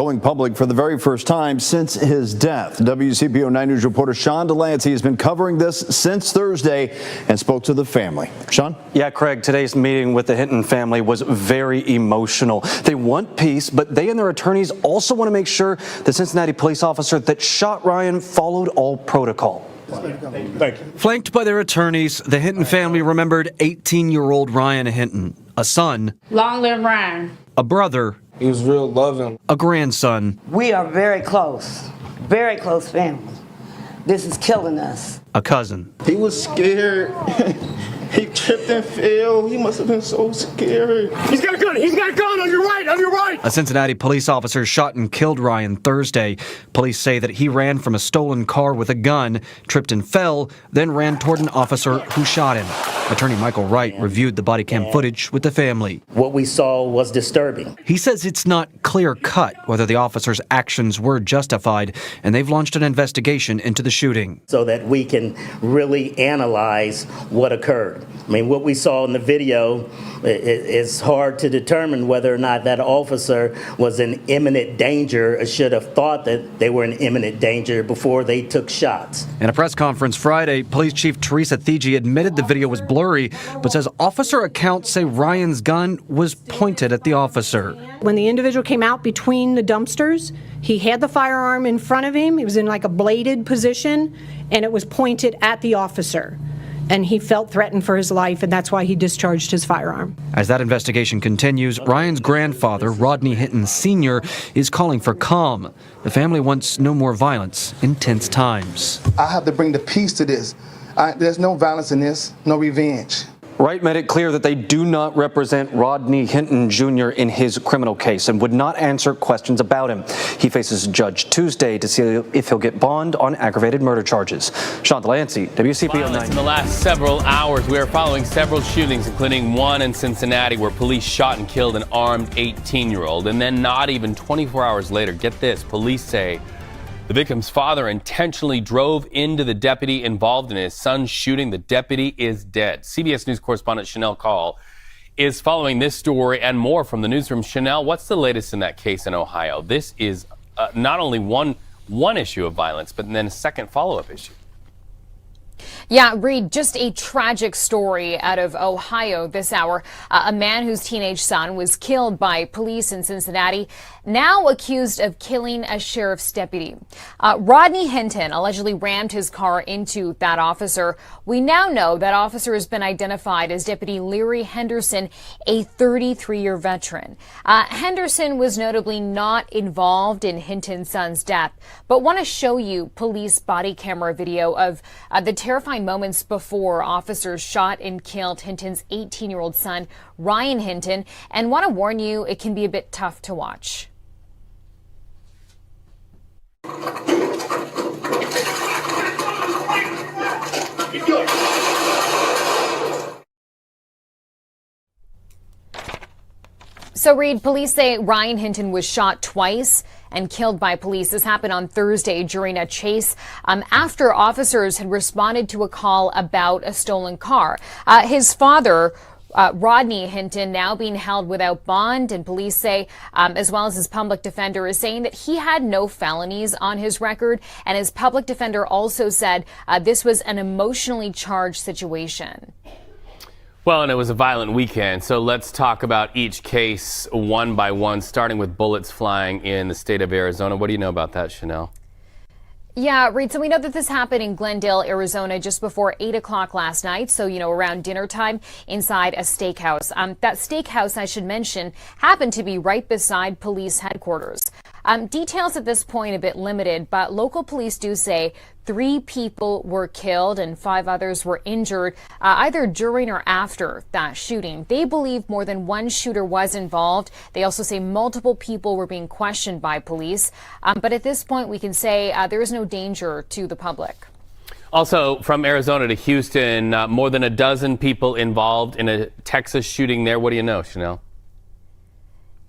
going public for the very first time since his death. WCPO 9 News reporter Sean Delancey has been covering this since Thursday and spoke to the family. Sean? Yeah, Craig, today's meeting with the Hinton family was very emotional. They want peace, but they and their attorneys also want to make sure the Cincinnati police officer that shot Ryan followed all protocol. Thank you. Flanked by their attorneys, the Hinton family remembered 18-year-old Ryan Hinton, a son, long live Ryan, a brother, He was real loving. a grandson, We are very close family. This is killing us. a cousin. He was scared. He tripped and fell. He must have been so scared. He's got a gun. He's got a gun on your right. On your right. A Cincinnati police officer shot and killed Ryan Thursday. Police say that he ran from a stolen car with a gun, tripped and fell, then ran toward an officer who shot him. Attorney Michael Wright reviewed the body cam footage with the family. What we saw was disturbing. He says it's not clear-cut whether the officer's actions were justified, and they've launched an investigation into the shooting. So that we can really analyze what occurred. I mean, what we saw in the video, it's hard to determine whether or not that officer was in imminent danger or should have thought that they were in imminent danger before they took shots. In a press conference Friday, Police Chief Teresa Thigi admitted the video was blurry, but says officer accounts say Ryan's gun was pointed at the officer. When the individual came out between the dumpsters, he had the firearm in front of him. He was in like a bladed position, and it was pointed at the officer. And he felt threatened for his life, and that's why he discharged his firearm. As that investigation continues, Ryan's grandfather, Rodney Hinton Sr., is calling for calm. The family wants no more violence in tense times. I have to bring the peace to this. There's no violence in this, no revenge. Wright made it clear that they do not represent Rodney Hinton Jr. in his criminal case and would not answer questions about him. He faces a judge Tuesday to see if he'll get bond on aggravated murder charges. Sean Delancey, WCPO 9. In the last several hours, we are following several shootings, including one in Cincinnati where police shot and killed an armed 18-year-old. And then not even 24 hours later, get this, police say the victim's father intentionally drove into the deputy involved in his son's shooting. The deputy is dead. CBS News correspondent Chanel Call is following this story and more from the newsroom. Chanel, what's the latest in that case in Ohio? This is not only one issue of violence, but then a second follow-up issue. Yeah, Reed, just a tragic story out of Ohio this hour. A man whose teenage son was killed by police in Cincinnati, now accused of killing a sheriff's deputy. Rodney Hinton allegedly rammed his car into that officer. We now know that officer has been identified as Deputy Leary Henderson, a 33-year veteran. Henderson was notably not involved in Hinton's son's death, but want to show you police body camera video of the terrifying moments before officers shot and killed Hinton's 18-year-old son, Ryan Hinton, and want to warn you it can be a bit tough to watch. So, Reed, police say Ryan Hinton was shot twice and killed by police. This happened on Thursday during a chase after officers had responded to a call about a stolen car. His father, Rodney Hinton, now being held without bond, and police say, as well as his public defender, is saying that he had no felonies on his record. And his public defender also said this was an emotionally charged situation. Well, and it was a violent weekend, so let's talk about each case one by one, starting with bullets flying in the state of Arizona. What do you know about that, Chanel? Yeah, Reed, so we know that this happened in Glendale, Arizona, just before 8 o'clock last night. So, around dinner time inside a steakhouse. That steakhouse, I should mention, happened to be right beside police headquarters. Details at this point a bit limited, but local police do say 3 people were killed and 5 others were injured, either during or after that shooting. They believe more than one shooter was involved. They also say multiple people were being questioned by police. But at this point, we can say there is no danger to the public. Also, from Arizona to Houston, more than a dozen people involved in a Texas shooting there. What do you know, Chanel?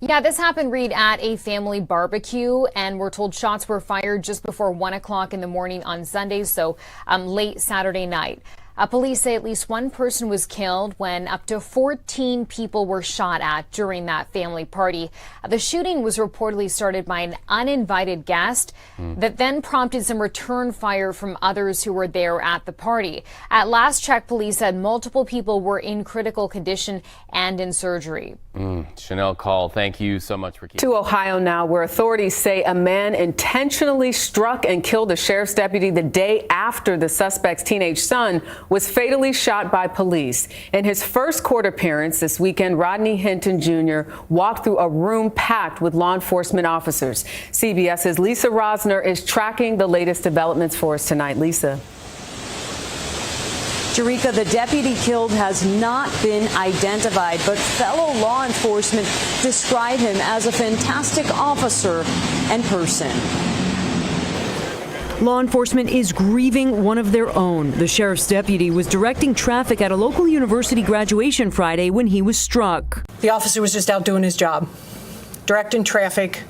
Yeah, this happened, Reed, at a family barbecue, and we're told shots were fired just before 1 o'clock in the morning on Sunday, so late Saturday night. Police say at least one person was killed when up to 14 people were shot at during that family party. The shooting was reportedly started by an uninvited guest that then prompted some return fire from others who were there at the party. At last check, police said multiple people were in critical condition and in surgery. Chanel Call, thank you so much for keeping. To Ohio now, where authorities say a man intentionally struck and killed a sheriff's deputy the day after the suspect's teenage son was fatally shot by police. In his first court appearance this weekend, Rodney Hinton Jr. walked through a room packed with law enforcement officers. CBS's Lisa Rosner is tracking the latest developments for us tonight. Lisa. Jerika, the deputy killed has not been identified, but fellow law enforcement describe him as a fantastic officer and person. Law enforcement is grieving one of their own. The sheriff's deputy was directing traffic at a local university graduation Friday when he was struck. The officer was just out doing his job, directing traffic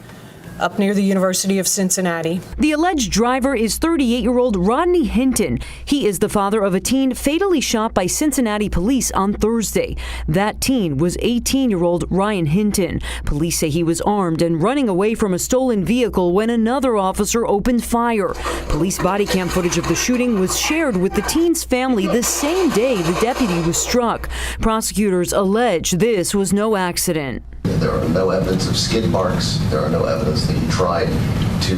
up near the University of Cincinnati. The alleged driver is 38-year-old Rodney Hinton. He is the father of a teen fatally shot by Cincinnati police on Thursday. That teen was 18-year-old Ryan Hinton. Police say he was armed and running away from a stolen vehicle when another officer opened fire. Police body cam footage of the shooting was shared with the teen's family the same day the deputy was struck. Prosecutors allege this was no accident. There are no evidence of skid marks. There are no evidence that he tried to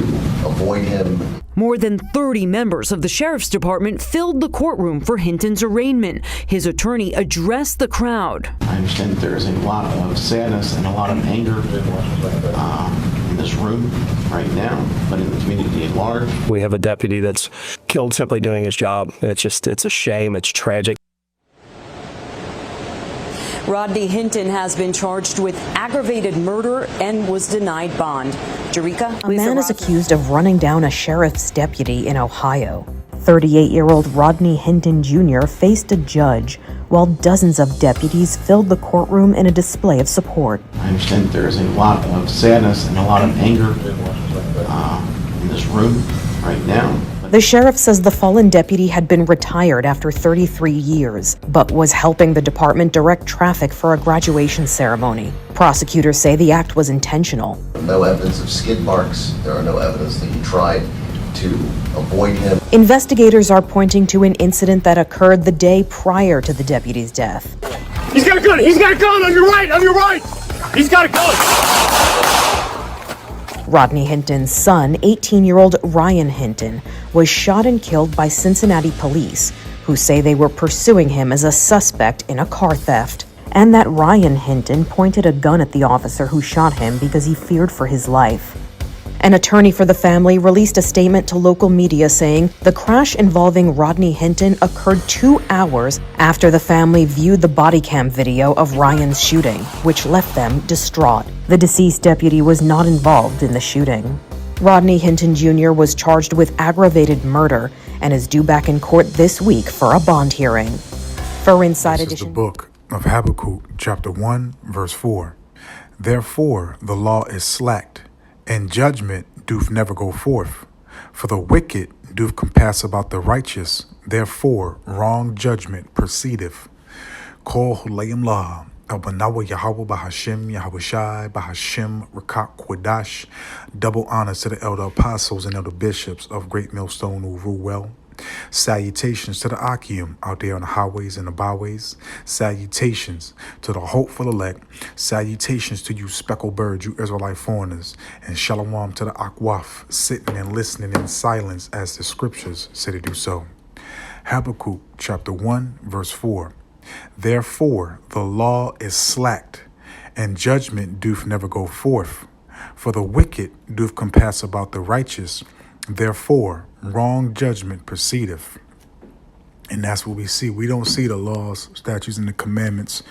avoid him. More than 30 members of the sheriff's department filled the courtroom for Hinton's arraignment. His attorney addressed the crowd. I understand that there is a lot of sadness and a lot of anger in this room right now, but in the community at large. We have a deputy that's killed simply doing his job. It's a shame. It's tragic. Rodney Hinton has been charged with aggravated murder and was denied bond. Jerika? A man is accused of running down a sheriff's deputy in Ohio. 38-year-old Rodney Hinton Jr. faced a judge while dozens of deputies filled the courtroom in a display of support. I understand that there is a lot of sadness and a lot of anger in this room right now. The sheriff says the fallen deputy had been retired after 33 years, but was helping the department direct traffic for a graduation ceremony. Prosecutors say the act was intentional. No evidence of skid marks. There are no evidence that he tried to avoid him. Investigators are pointing to an incident that occurred the day prior to the deputy's death. He's got a gun. He's got a gun on your right. On your right. He's got a gun. Rodney Hinton's son, 18-year-old Ryan Hinton, was shot and killed by Cincinnati police, who say they were pursuing him as a suspect in a car theft, and that Ryan Hinton pointed a gun at the officer who shot him because he feared for his life. An attorney for the family released a statement to local media saying the crash involving Rodney Hinton occurred 2 hours after the family viewed the body cam video of Ryan's shooting, which left them distraught. The deceased deputy was not involved in the shooting. Rodney Hinton Jr. was charged with aggravated murder and is due back in court this week for a bond hearing. For Inside This Edition. is the book of Habakkuk, chapter 1, verse 4. Therefore the law is slacked, and judgment doth never go forth. For the wicked doth compass about the righteous, therefore wrong judgment proceedeth. Kol Hulayim La, Albanawa Yahweh Bahashim, Yahweh Shai, Bahashim, Rakak Kwadash. Double honors to the elder apostles and elder bishops of Great Millstone who rule well. Salutations to the Akim out there on the highways and the byways. Salutations to the hopeful elect. Salutations to you speckled birds, you Israelite foreigners. And shalom to the Akwaf, sitting and listening in silence as the scriptures say to do so. Habakkuk chapter 1 verse 4. Therefore the law is slacked, and judgment doth never go forth. For the wicked doth compass about the righteous, therefore wrong judgment proceedeth. And that's what we see. We don't see the laws, statutes, and the commandments,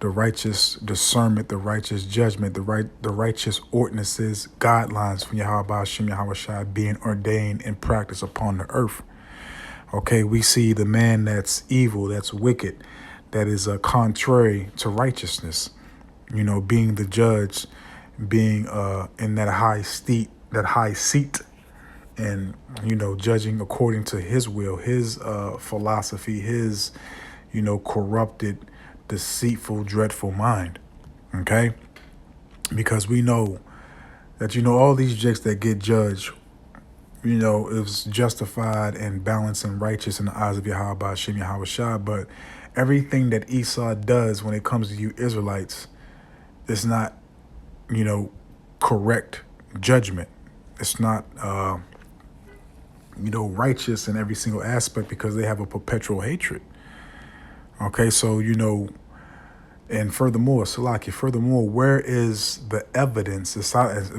the righteous discernment, the righteous judgment, the righteous ordinances, guidelines from Yahweh Hashem, Yahweh Shai being ordained and practiced upon the earth. Okay, we see the man that's evil, that's wicked, that is contrary to righteousness, being the judge, being in that high seat and, judging according to his will, his philosophy, his, corrupted, deceitful, dreadful mind. Okay? Because we know that, all these jakes that get judged, is justified and balanced and righteous in the eyes of Yahweh Shem Yahweh Shai. But everything that Esau does when it comes to you Israelites is not, correct judgment. It's not, righteous in every single aspect because they have a perpetual hatred. Okay, so, and furthermore, Salaki, where is the evidence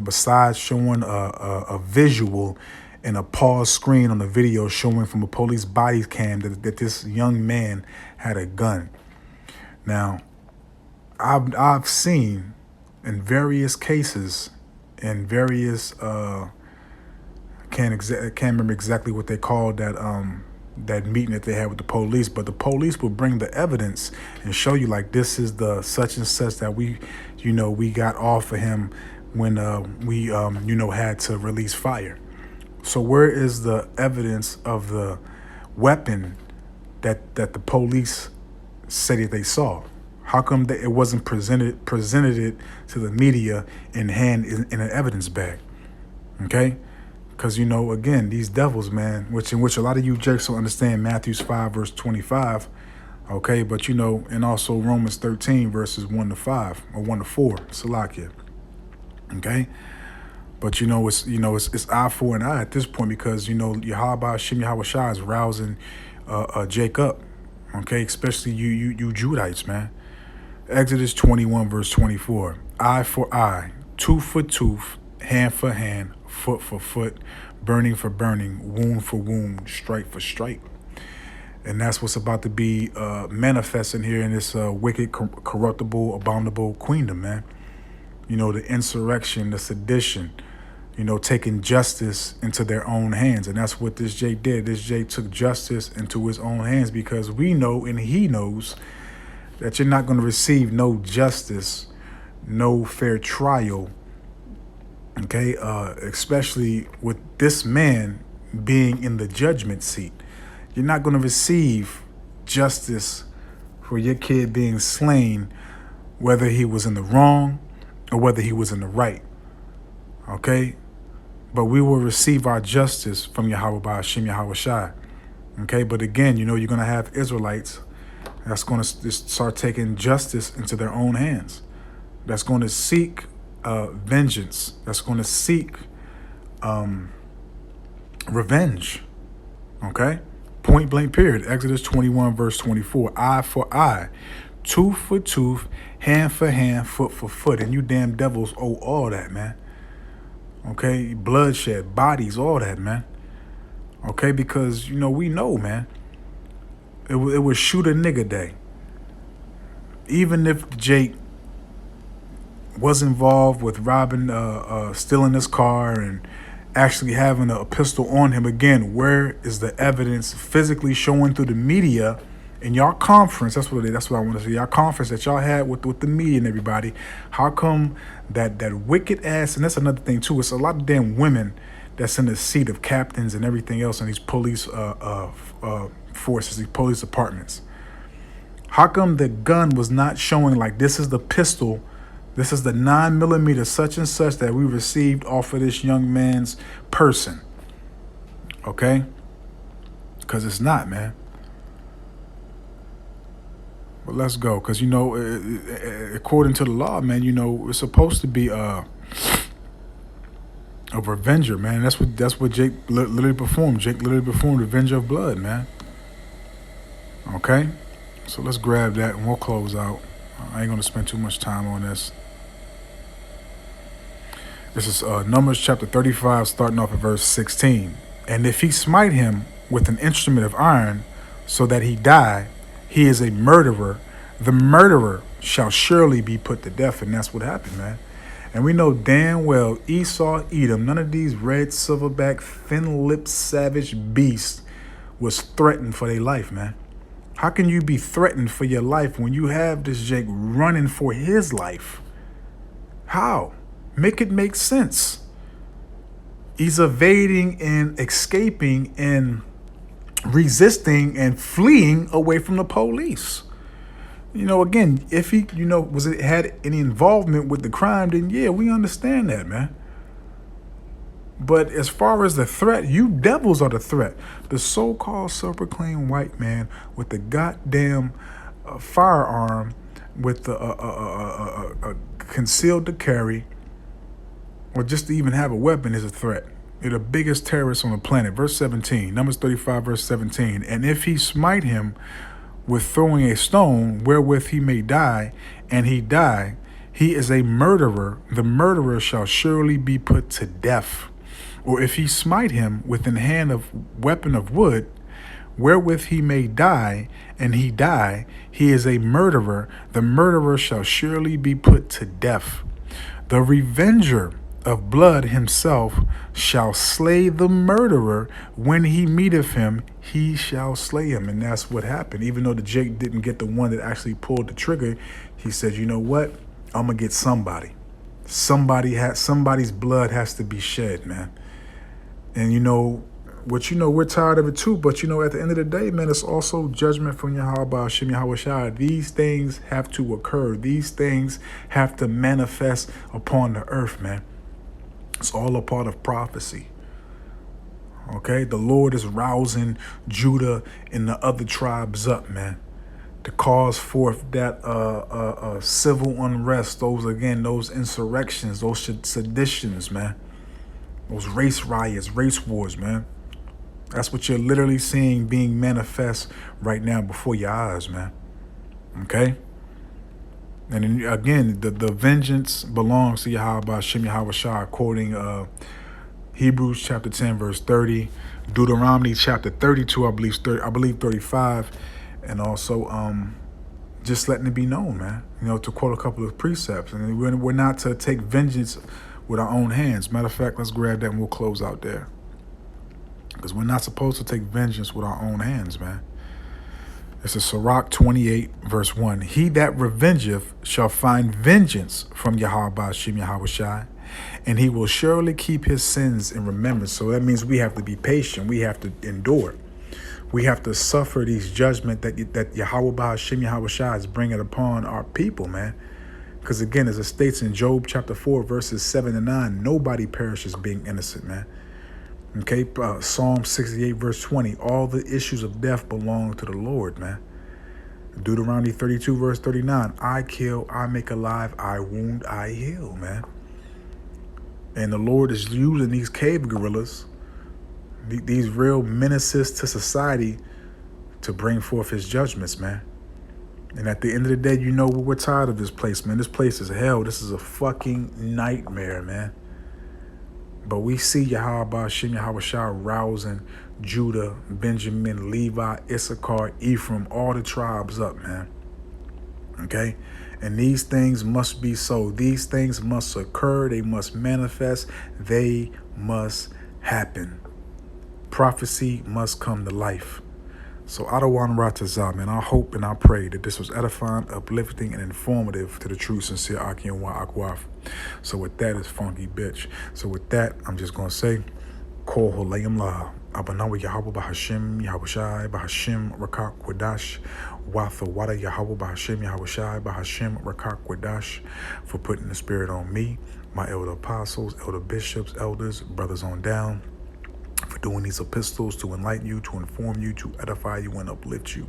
besides showing a visual and a pause screen on the video showing from a police body cam that this young man had a gun? Now, I've seen in various cases, in various can't remember exactly what they called that meeting that they had with the police, but the police will bring the evidence and show you like this is the such and such that we got off of him when we had to release fire. So where is the evidence of the weapon that the police said that they saw? How come that it wasn't presented it to the media in an evidence bag? Okay? Because, again, these devils, man, in which a lot of you jerks don't understand Matthew 5, verse 25, okay? But, and also Romans 13, verses 1 to 5, or 1 to 4, Salakia, okay? But, it's eye for an eye at this point because, Yahweh Shem Yahweh Shai is rousing Jacob, okay? Especially you Judites, man. Exodus 21, verse 24, eye for eye, tooth for tooth, hand for hand, foot for foot, burning for burning, wound for wound, strike for strike. And that's what's about to be manifesting here in this wicked, corruptible, abominable queendom, man. The insurrection, the sedition, taking justice into their own hands. And that's what this Jake did. This Jake took justice into his own hands because we know and he knows that you're not going to receive no justice, no fair trial, okay, especially with this man being in the judgment seat. You're not going to receive justice for your kid being slain, whether he was in the wrong or whether he was in the right, okay? But we will receive our justice from Yahweh by Hashem Yahweh Shai, okay? But again, you're going to have Israelites that's going to start taking justice into their own hands, that's going to seek vengeance, that's going to seek revenge, okay? Point blank period. Exodus 21 verse 24, eye for eye, tooth for tooth, hand for hand, foot for foot. And you damn devils owe all that, man. Okay? Bloodshed, bodies, all that, man. Okay? Because, we know, man. It was shoot a nigga day. Even if Jake was involved with robbing, stealing his car and actually having a pistol on him, again, where is the evidence physically showing through the media in y'all conference? That's what I want to say. Y'all conference that y'all had with the media and everybody. How come that wicked ass, and that's another thing too, it's a lot of damn women that's in the seat of captains and everything else in these police forces, these police departments. How come the gun was not showing like this is the pistol, this is the 9mm such and such that we received off of this young man's person? Okay? Because it's not, man. But let's go. Because, according to the law, man, it's supposed to be a revenger, man. That's what Jake literally performed. Jake literally performed Revenge of Blood, man. Okay? So let's grab that and we'll close out. I ain't going to spend too much time on this. This is Numbers chapter 35, starting off at verse 16. And if he smite him with an instrument of iron so that he die, he is a murderer. The murderer shall surely be put to death. And that's what happened, man. And we know damn well Esau, Edom, none of these red, silverback, thin-lipped, savage beasts was threatened for their life, man. How can you be threatened for your life when you have this Jake running for his life? How? Make it make sense. He's evading and escaping and resisting and fleeing away from the police. Again, if he, had any involvement with the crime, then yeah, we understand that, man. But as far as the threat, you devils are the threat. The so-called self-proclaimed white man with the goddamn firearm, with the concealed to carry, or just to even have a weapon is a threat. You're the biggest terrorist on the planet. Verse 17, Numbers 35, verse 17. And if he smite him with throwing a stone wherewith he may die, and he die, he is a murderer. The murderer shall surely be put to death. Or if he smite him with an hand of weapon of wood, wherewith he may die, and he die, he is a murderer. The murderer shall surely be put to death. The revenger of blood himself shall slay the murderer. When he meeteth him, he shall slay him. And that's what happened. Even though the Jake didn't get the one that actually pulled the trigger, he said, you know what? I'm going to get somebody. Somebody's blood has to be shed, man. And we're tired of it too, but at the end of the day, man, it's also judgment from Yahweh Hashem Yahweh Shai. These things have to occur. These things have to manifest upon the earth, man. It's all a part of prophecy. Okay? The Lord is rousing Judah and the other tribes up, man, to cause forth that civil unrest, those insurrections, those seditions, man. Those race riots, race wars, man. That's what you're literally seeing being manifest right now before your eyes, man. Okay? And then, again, the vengeance belongs to Yahweh Hashem Yahweh Shai, quoting Hebrews chapter 10, verse 30, Deuteronomy chapter 32, I believe 35, and also just letting it be known, man, to quote a couple of precepts. And we're not to take vengeance with our own hands. Matter of fact, let's grab that and we'll close out there. Because we're not supposed to take vengeance with our own hands, man. This is Sirach 28, verse 1. He that revengeth shall find vengeance from Yahweh Hashem Yahweh Shai, and he will surely keep his sins in remembrance. So that means we have to be patient. We have to endure. We have to suffer these judgment that Yahweh Hashem Yahweh Shai is bringing upon our people, man. Because again, as it states in Job chapter 4, verses 7 and 9, nobody perishes being innocent, man. Okay, Psalm 68, verse 20, all the issues of death belong to the Lord, man. Deuteronomy 32, verse 39, I kill, I make alive, I wound, I heal, man. And the Lord is using these cave gorillas, these real menaces to society, to bring forth his judgments, man. And at the end of the day, we're tired of this place, man. This place is hell. This is a fucking nightmare, man. But we see Yahweh Hashem Yahweh Shai rousing Judah, Benjamin, Levi, Issachar, Ephraim, all the tribes up, man. Okay? And these things must be so. These things must occur. They must manifest. They must happen. Prophecy must come to life. So Adawan Ratazah, man, I hope and I pray that this was edifying, uplifting, and informative to the true, sincere Aki and Wa Akwaf. So with that, it's funky bitch. So with that, I'm just going to say, Kol Holayim La, Abanawa Yahweh Bahashim, Yahweh Shai, Bahashim, Rakak Kwadash, Watha Wada Yahweh Bahashim, Yahweh Shai, Bahashim, Rakak Kwadash, for putting the spirit on me, my elder apostles, elder bishops, elders, brothers on down, for doing these epistles to enlighten you, to inform you, to edify you, and uplift you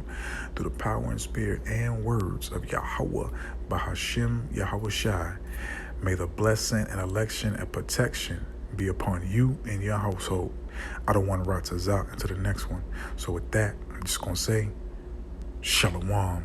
through the power and spirit and words of Yahweh Bahashim Yahweh Shai. May the blessing and election and protection be upon you and your household. I don't want to rot us out into the next one. So with that, I'm just going to say, Shalom.